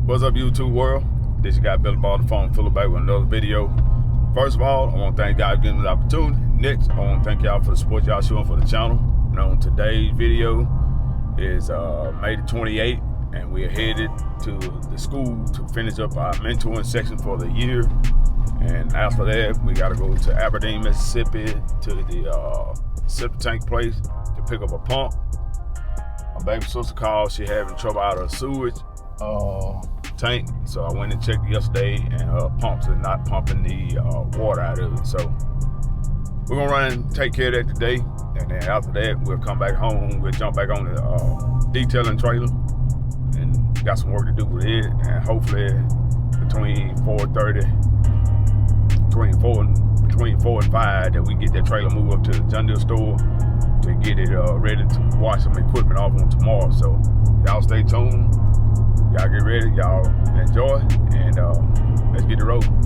What's up, YouTube world? This guy BILLYBOB, the phone Phillip back with another video. First of all, I want to thank y'all for giving me the opportunity. Next, I want to thank y'all for the support y'all showing for the channel. And on today's video is May the 28th, and we are headed to the school to finish up our mentoring section for the year. And after that, we got to go to Aberdeen, Mississippi, to the septic tank place to pick up a pump. My baby sister called; she having trouble out of sewage tank, so I went and checked yesterday, and her pumps are not pumping the water out of it. So we're gonna run and take care of that today, and then after that we'll come back home. We'll jump back on the detailing trailer, and got some work to do with it. And hopefully between 4 and 5 that we get that trailer moved up to the John Deere store to get it ready to wash some equipment off on tomorrow. So y'all stay tuned. Y'all get ready, y'all enjoy, and let's get it rolling.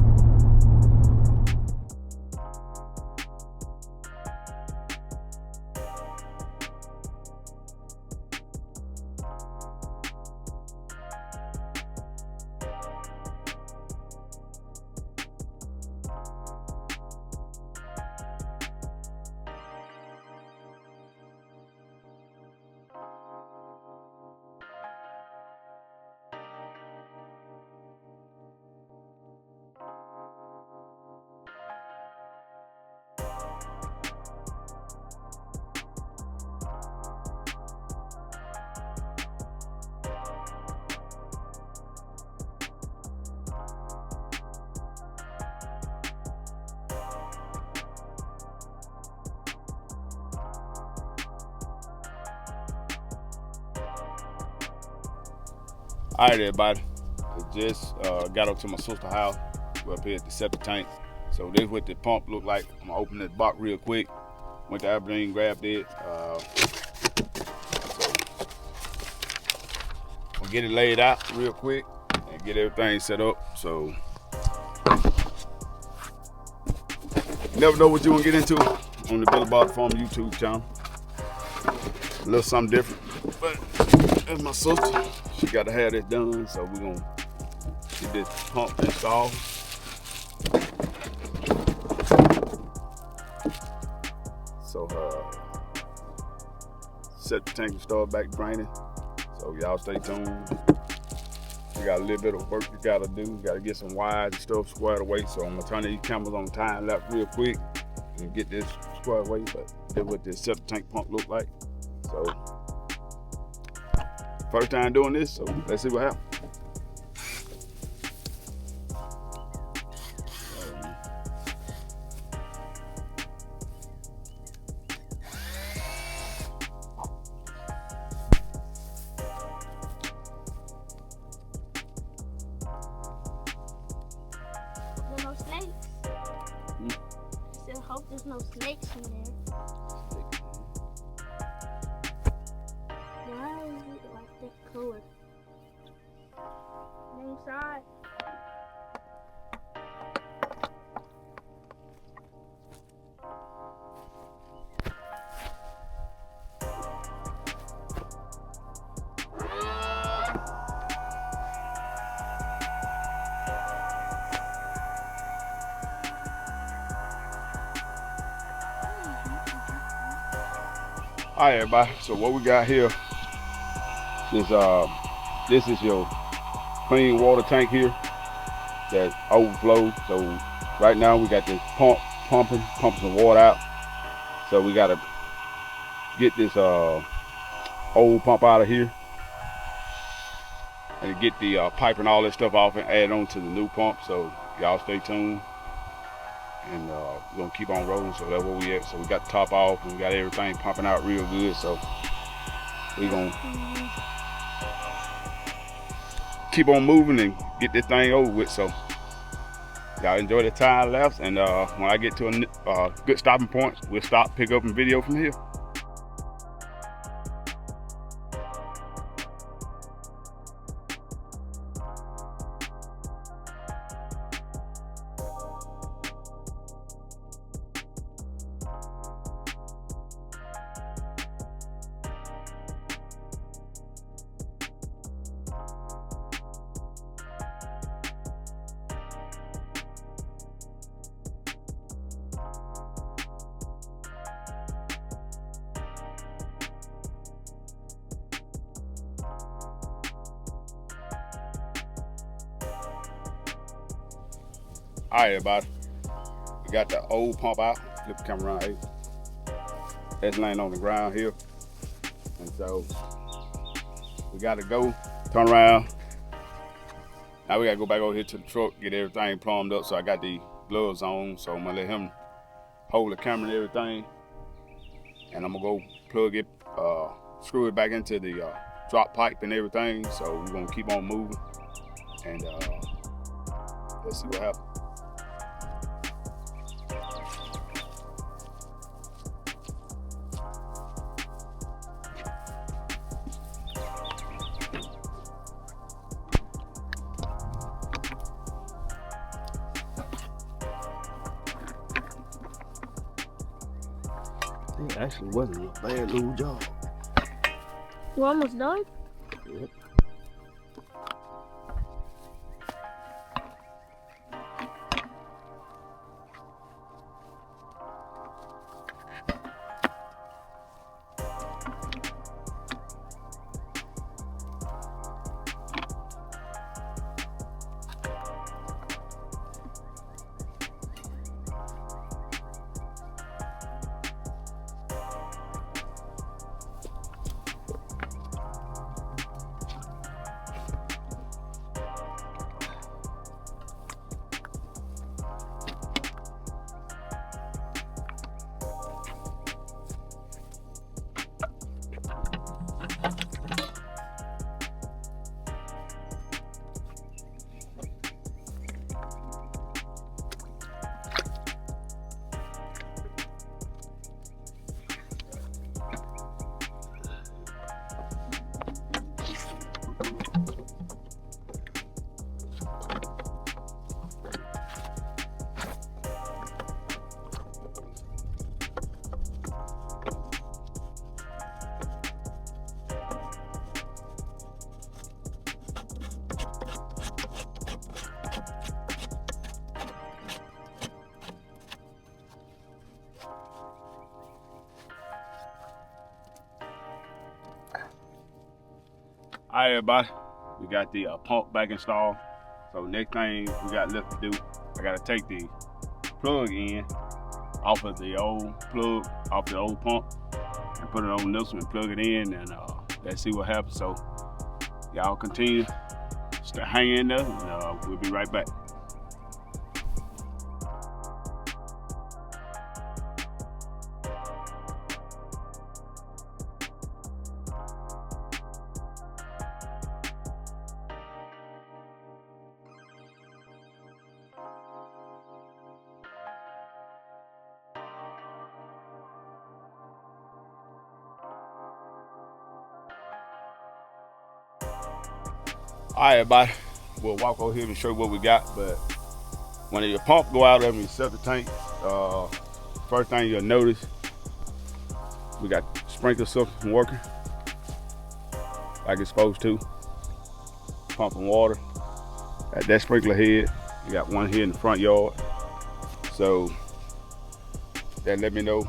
All right, everybody. I just got up to my sister's house. We're up here at the septic tank. So this is what the pump look like. I'm gonna open this box real quick. Went to Aberdeen, grabbed it. So we'll get it laid out real quick and get everything set up. So you never know what you want to get into on the BILLYBOB Farm YouTube channel. A little something different, but that's my sister. She got to have this done, so we're gonna get this pump installed. So septic tank will start back draining. So y'all stay tuned. We got a little bit of work we gotta do. We gotta get some wires and stuff squared away. So I'm gonna turn these cameras on time lapse real quick and get this squared away. But that's what this septic tank pump look like. So first time doing this, so let's see what happens. There's no snakes. I still hope there's no snakes in there. Why is it like that color? Inside. All right, everybody. So what we got here is this is your clean water tank here that overflows. So right now we got this pumping some water out. So we gotta get this old pump out of here and get the pipe and all that stuff off and add on to the new pump. So y'all stay tuned, and we're gonna keep on rolling. So that's where we at. So we got the top off and we got everything pumping out real good. So we're gonna keep on moving and get this thing over with. So y'all enjoy the time lapse, and when I get to a good stopping point, we'll stop, pick up, and video from here. All right, everybody. We got the old pump out. Flip the camera around, hey. That's laying on the ground here. And so we gotta go, turn around. Now we gotta go back over here to the truck, get everything plumbed up. So I got the gloves on, so I'm gonna let him hold the camera and everything. And I'm gonna go plug it, screw it back into the drop pipe and everything. So we're gonna keep on moving. And let's see what happens. It actually wasn't a bad little job. You almost done? Yep. All right, everybody, we got the pump back installed. So next thing we got left to do, I gotta take the plug in off of the old plug, off the old pump, and put it on this one and plug it in, and let's see what happens. So y'all continue to hang in there, and we'll be right back. All right, everybody, we'll walk over here and show you what we got. But when your pump go out of and you set the tank, first thing you'll notice, we got sprinkler system working like it's supposed to. Pumping water at that sprinkler head. You got one here in the front yard. So that let me know,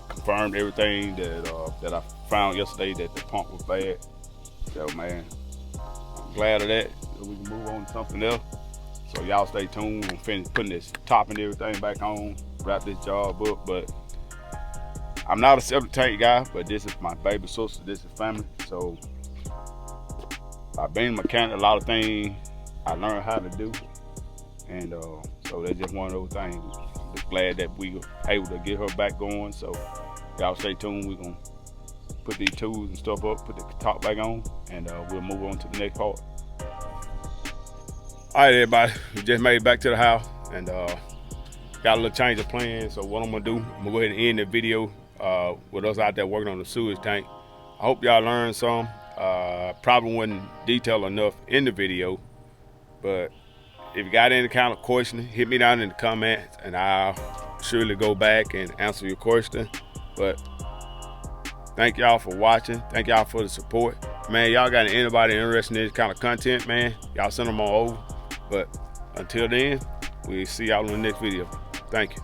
confirmed everything that I found yesterday, that the pump was bad. So man, glad of that. So we can move on to something else. So y'all stay tuned. I'm finished putting this top and everything back on, wrap this job up. But I'm not a septic tank guy, but this is my baby sister, this is family. So I've been a mechanic, a lot of things I learned how to do. And so that's just one of those things. Just glad that we were able to get her back going. So y'all stay tuned. We're gonna put these tools and stuff up, put the top back on, and we'll move on to the next part. All right, everybody, we just made it back to the house, and got a little change of plans. So what I'm gonna do, I'm gonna go ahead and end the video with us out there working on the sewage tank. I hope y'all learned some. Probably wasn't detailed enough in the video, but if you got any kind of question, hit me down in the comments, and I'll surely go back and answer your question. But thank y'all for watching. Thank y'all for the support. Man, y'all got anybody interested in this kind of content, man, y'all send them on over. But until then, we'll see y'all in the next video. Thank you.